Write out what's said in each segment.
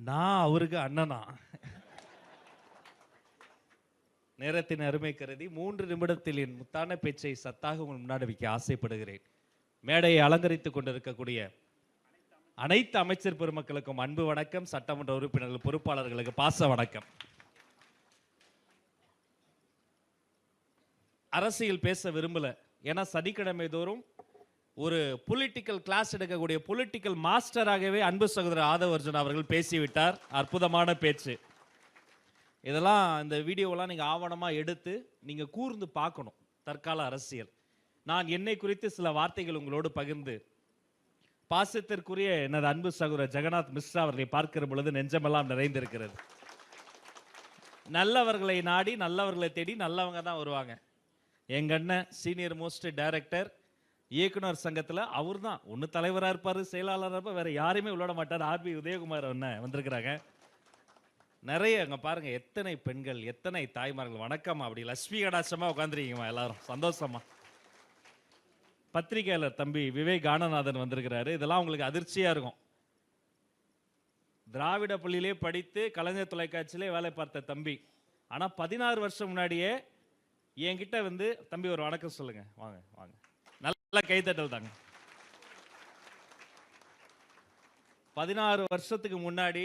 நான் அவருக்கு அண்ணனா? நேரத்தின் அருமை கருதி 3 நிமிடத்தில் என் முத்தான பேச்சை சத்தாக உங்கள் முன்னாடி வைக்க ஆசைப்படுகிறேன். மேடையை அலங்கரித்துக் கொண்டிருக்கக்கூடிய அனைத்து அமைச்சர் பெருமக்களுக்கும் அன்பு வணக்கம். சட்டமன்ற உறுப்பினர்கள், பொறுப்பாளர்களுக்கு பாச வணக்கம். அரசியல் பேச விரும்பல. ஏன்னா சனிக்கிழமை தோறும் ஒரு பொலிட்டிக்கல் கிளாஸ் எடுக்கக்கூடிய பொலிட்டிக்கல் மாஸ்டராகவே அன்பு சகோதரர் ஆதவ அர்ஜுன் அவர்கள் பேசிவிட்டார். அற்புதமான பேச்சு. இதெல்லாம் இந்த வீடியோவெல்லாம் நீங்கள் ஆவணமாக எடுத்து நீங்கள் கூர்ந்து பார்க்கணும். தற்கால அரசியல். நான் என்னை குறித்து சில வார்த்தைகள் உங்களோடு பகிர்ந்து பாசத்திற்குரிய எனது அன்பு சகோதரர் ஜெகநாத் மிஸ்ரா அவர்களை பார்க்கிற பொழுது நெஞ்சமெல்லாம் நிறைந்திருக்கிறது. நல்லவர்களை நாடி நல்லவர்களை தேடி நல்லவங்க தான் வருவாங்க. எங்க அண்ணன் சீனியர் மோஸ்ட் டைரக்டர், இயக்குனர் சங்கத்தில் அவர் தான் ஒன்று தலைவராக இருப்பார், செயலாளராக இருப்பார், வேற யாரையுமே விளையாட மாட்டார். ஆர்பி உதயகுமார் அண்ணன் வந்திருக்கிறாங்க. நிறைய அங்கே பாருங்க, எத்தனை பெண்கள், எத்தனை தாய்மார்கள். வணக்கம். அப்படி லட்சுமி கடாட்சமா உட்காந்துருக்கீங்கம்மா, எல்லாரும் சந்தோஷமா. பத்திரிகையாளர் தம்பி விவேக் ஆனநாதன் வந்திருக்கிறாரு. இதெல்லாம் உங்களுக்கு அதிர்ச்சியா இருக்கும். திராவிட பள்ளியிலே படித்து கலைஞர் தொலைக்காட்சியிலே வேலை பார்த்த தம்பி. ஆனால் 16 வருஷம் முன்னாடியே என்கிட்ட வந்து, தம்பி ஒரு வணக்கம் சொல்லுங்க, வாங்க வாங்க, நல்லா கைத்தட்டல் தாங்க. 16 வருஷத்துக்கு முன்னாடி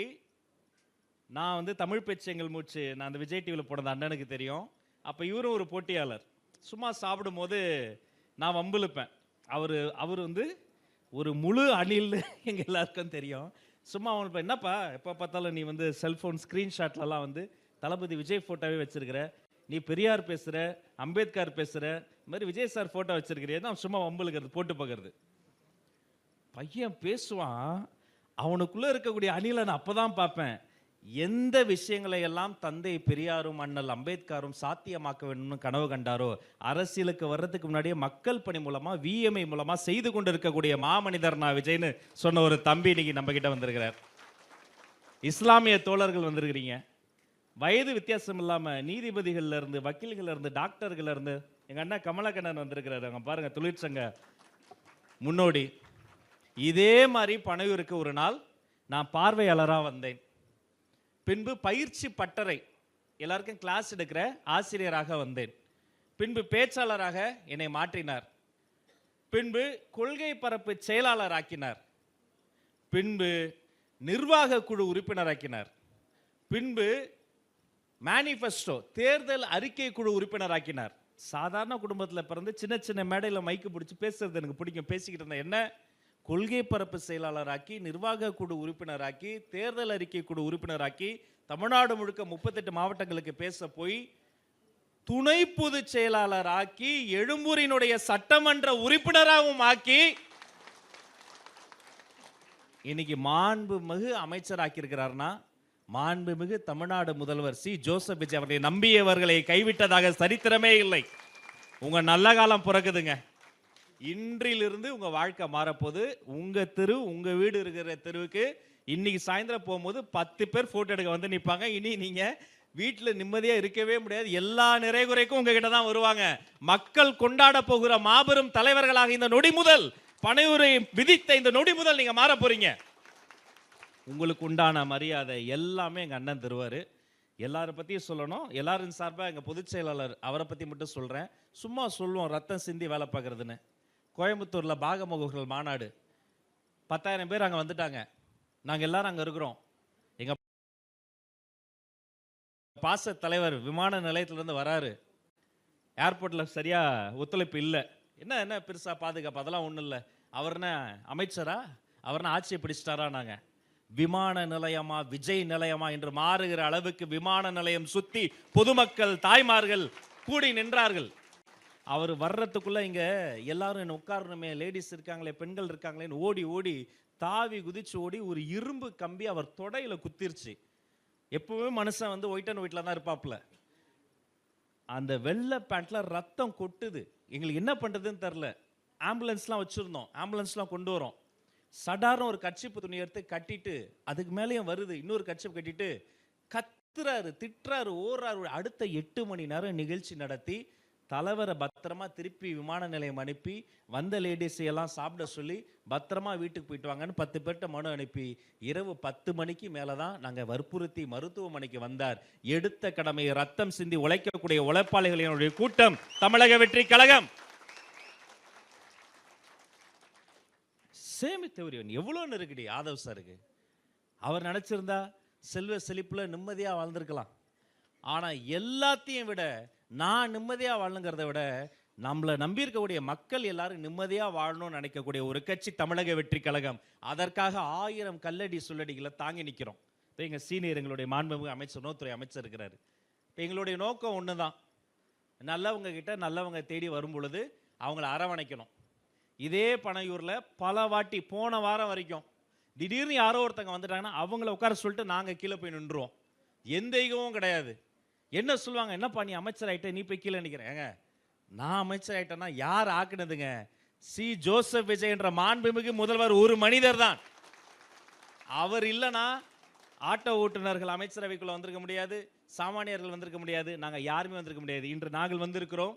நான் வந்து தமிழ் பேச்சு எங்கள் மூச்சு, நான் அந்த விஜய் டிவியில் போனது அண்ணனுக்கு தெரியும். அப்போ இவரும் ஒரு போட்டியாளர். சும்மா சாப்பிடும் போது நான் வம்பிழுப்பேன். அவர் வந்து ஒரு முழு அணில் எங்கள் எல்லாருக்கும் தெரியும். சும்மா அவனுக்கு என்னப்பா எப்போ பார்த்தாலும் நீ வந்து செல்ஃபோன் ஸ்க்ரீன்ஷாட்லலாம் வந்து தளபதி விஜய் ஃபோட்டோவே வச்சிருக்கிற, நீ பெரியார் பேசுகிற, அம்பேத்கர் பேசுகிற, இந்த மாதிரி விஜய் சார் ஃபோட்டோ வச்சிருக்கிறியே தான் சும்மா வம்பிழுக்கிறது, போட்டு பார்க்கறது. பையன் பேசுவான், அவனுக்குள்ளே இருக்கக்கூடிய அணிலை நான் அப்போ தான் பார்ப்பேன். எந்த விஷயங்களை எல்லாம் தந்தை பெரியாரும் அண்ணல் அம்பேத்கரும் சாத்தியமாக்க வேண்டும்னு கனவு கண்டாரோ, அரசியலுக்கு வர்றதுக்கு முன்னாடியே மக்கள் பணி மூலமா, விஎம்ஐ மூலமா செய்து கொண்டு இருக்கக்கூடிய மாமனிதர் நான் விஜய்னு சொன்ன ஒரு தம்பி இன்னைக்கு நம்ம கிட்ட வந்திருக்கிறார். இஸ்லாமிய தோழர்கள் வந்திருக்கிறீங்க. வயது வித்தியாசம் இல்லாம நீதிபதிகள்ல இருந்து, வக்கீல்கள் இருந்து, டாக்டர்கள் இருந்து, எங்க அண்ணா கமலக்கண்ணன் வந்திருக்கிறாரு. அங்க பாருங்க, தொழிற்சங்க முன்னோடி. இதே மாதிரி பனையூருக்கு ஒரு நாள் நான் பார்வையாளராக வந்தேன். பின்பு பயிற்சி பட்டறை, எல்லாருக்கும் கிளாஸ் எடுக்கிற ஆசிரியராக வந்தேன். பின்பு பேச்சாளராக என்னை மாற்றினார். பின்பு கொள்கை பரப்பு செயலாளர் ஆக்கினார். பின்பு நிர்வாக குழு உறுப்பினராக்கினார். பின்பு மேனிஃபெஸ்டோ தேர்தல் அறிக்கை குழு உறுப்பினராக்கினார். சாதாரண குடும்பத்தில் பிறந்து சின்ன சின்ன மேடையில் மைக்கு பிடிச்சி பேசுறது எனக்கு பிடிக்கும். பேசிக்கிட்டு இருந்தேன். என்ன கொள்கை பரப்பு செயலாளராக்கி, நிர்வாக குழு உறுப்பினராக்கி, தேர்தல் அறிக்கை குழு உறுப்பினராக்கி, தமிழ்நாடு முழுக்க 38 மாவட்டங்களுக்கு பேச போய் துணை பொதுச் செயலாளர் ஆக்கி, எழும்பூரினுடைய சட்டமன்ற உறுப்பினராகவும் ஆக்கி, இன்னைக்கு மாண்புமிகு அமைச்சர் ஆக்கியிருக்கிறார்னா, மாண்புமிகு தமிழ்நாடு முதல்வர் சி ஜோசப் விஜய் அவர்களை நம்பியவர்களை கைவிட்டதாக சரித்திரமே இல்லை. உங்க நல்ல காலம் பிறக்குதுங்க. இன்றிலிருந்து உங்க வாழ்க்கை மாறப்போது. உங்க தெரு, உங்க வீடு இருக்கிற தெருவுக்கு இன்னைக்கு சாயந்தரம் போகும்போது 10 பேர் போட்டோ எடுக்க வந்து நிற்பாங்க. இனி நீங்க வீட்டில் நிம்மதியா இருக்கவே முடியாது. எல்லா நிறைகுறைக்கும் உங்ககிட்ட தான் வருவாங்க. மக்கள் கொண்டாட போகிற மாபெரும் தலைவர்களாக இந்த நொடி முதல், பனையூரை விதித்த இந்த நொடி முதல் நீங்க மாற போறீங்க. உங்களுக்கு உண்டான மரியாதை எல்லாமே எங்க அண்ணன் தருவாரு. எல்லாரும் பற்றியும் சொல்லணும். எல்லாரும் சார்பாக எங்கள் பொதுச் செயலாளர் அவரை பற்றி மட்டும் சொல்கிறேன். சும்மா சொல்லுவோம், ரத்தம் சிந்தி வேலை பார்க்குறதுன்னு. கோயம்புத்தூரில் பாகமுகர்கள் மாநாடு, 10,000 பேர் அங்கே வந்துட்டாங்க. நாங்கள் எல்லாரும் அங்கே இருக்கிறோம். எங்கள் பாச தலைவர் விமான நிலையத்திலேருந்து வராரு. ஏர்போர்ட்டில் சரியாக ஒத்துழைப்பு இல்லை. என்ன பெருசாக பாதுகாப்பு, அதெல்லாம் ஒன்றும் இல்லை. அவர்னா அமைச்சரா, அவர்னா ஆட்சியை பிடிச்சிட்டாரா? நாங்கள் விமான நிலையமா விஜய் நிலையமா என்று மாறுகிற அளவுக்கு விமான நிலையம் சுத்தி பொதுமக்கள், தாய்மார்கள் கூடி நின்றார்கள். அவர் வர்றதுக்குள்ள இங்க எல்லாரும் என்ன உட்காரணுமே, லேடிஸ் இருக்காங்களே, பெண்கள் இருக்காங்களேன்னு ஓடி ஓடி தாவி குதிச்சு ஓடி ஒரு இரும்பு கம்பி அவர் தொடையில குத்திருச்சு. எப்பவுமே மனுஷன் வந்து ஒயிட் அண்ட் ஒயிட்ல தான் இருப்பாப்ல. அந்த வெள்ளை பேண்ட்ல ரத்தம் கொட்டுது. எங்களுக்கு என்ன பண்றதுன்னு தெரியல. ஆம்புலன்ஸ்லாம் வச்சிருந்தோம், ஆம்புலன்ஸ்லாம் கொண்டு வரோம். சடாரம் ஒரு கட்சிப்பு துணி எடுத்து கட்டிட்டு, அதுக்கு மேலேயும் வருது இன்னொரு கட்சிப்பு கட்டிட்டு, கத்துறாரு, திட்டுறாரு, ஓடுறாரு. அடுத்த 8 மணி நேரம் நிகழ்ச்சி நடத்தி தலைவரை பத்திரமா திருப்பி விமான நிலையம் அனுப்பி வந்த லேடிஸ் எல்லாம் சாப்பிட சொல்லி பத்திரமா வீட்டுக்கு போயிட்டு வாங்கன்னு 10 பேர்கிட்ட மனு அனுப்பி இரவு 10 மணிக்கு மேலதான் நாங்க வற்புறுத்தி மருத்துவமனைக்கு வந்தார். எடுத்த கடமையை ரத்தம் சிந்தி உழைக்கக்கூடிய உழைப்பாளிகளினுடைய கூட்டம் தமிழக வெற்றி கழகம். சேமித்தவரியன் எவ்வளவு நெருக்கடி ஆதவ் சாருக்கு. அவர் நினைச்சிருந்தா செல்வ செழிப்புல நிம்மதியா வாழ்ந்திருக்கலாம். ஆனா எல்லாத்தையும் விட நான் நிம்மதியா வாழணுங்கிறத விட நம்மளை நம்பியிருக்கக்கூடிய மக்கள் எல்லாரும் நிம்மதியா வாழணும்னு நினைக்கக்கூடிய ஒரு கட்சி தமிழக வெற்றி கழகம். அதற்காக 1000 கல்லடி சொல்லடிகளை தாங்கி நிற்கிறோம். இப்போ எங்க சீனியர் எங்களுடைய மாண்புமிகு அமைச்சர் உணவுத்துறை அமைச்சர் இருக்கிறாரு. இப்போ எங்களுடைய நோக்கம் ஒண்ணுதான், நல்லவங்க கிட்ட நல்லவங்க தேடி வரும் பொழுது அவங்கள அரவணைக்கணும். இதே பனையூர்ல பல வாட்டி போன வாரம் வரைக்கும் திடீர்னு யாரோ ஒருத்தங்க வந்துட்டாங்கன்னா அவங்கள உட்கார சொல்லிட்டு நாங்க கீழே போய் நின்றுவோம். எந்த ஈகமும் கிடையாது. என்ன சொல்லுவாங்க, என்னப்பா நீ அமைச்சர் ஆயிட்ட நீ போய் கீழே நிற்கிறேங்க. நான் அமைச்சர் ஆயிட்டேன்னா யார் ஆக்குனதுங்க? சி ஜோசப் விஜய் என்ற மாண்புமிகு முதல்வர் ஒரு மனிதர் தான். அவர் இல்லைனா ஆட்டோ ஓட்டுநர்கள் அமைச்சரவைக்குள்ள வந்திருக்க முடியாது, சாமானியர்கள் வந்திருக்க முடியாது, நாங்க யாருமே வந்திருக்க முடியாது. இன்று நாங்கள் வந்திருக்கிறோம்.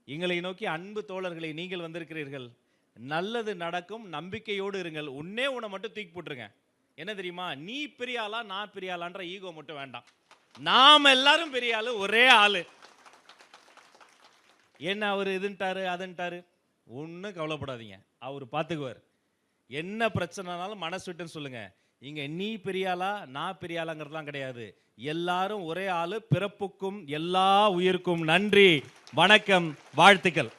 எங்களை நோக்கி அன்பு தோழர்களை நீங்கள் வந்திருக்கிறீர்கள். நல்லது நடக்கும், நம்பிக்கையோடு இருங்கள். உன்னே உன்னை மட்டும் தூக்கி போட்டுருங்க. என்ன தெரியுமா, நீ பெரிய ஆளா நான் பெரிய ஆளான்ற ஈகோ மட்டும் வேண்டாம். நாம எல்லாரும் பெரிய ஆளு, ஒரே ஆளு. என்ன அவர் இதுன்ட்டாரு அதுன்ட்டாரு, ஒன்றும் கவலைப்படாதீங்க, அவர் பார்த்துக்குவார். என்ன பிரச்சனைனாலும் மனசு விட்டுன்னு சொல்லுங்க. இங்க நீ பெரிய ஆளா நான் பெரிய ஆளாங்கிறதுலாம் கிடையாது. எல்லாரும் ஒரே ஆளு, பிறப்புக்கும் எல்லா உயிருக்கும் நன்றி, வணக்கம், வாழ்த்துக்கள்.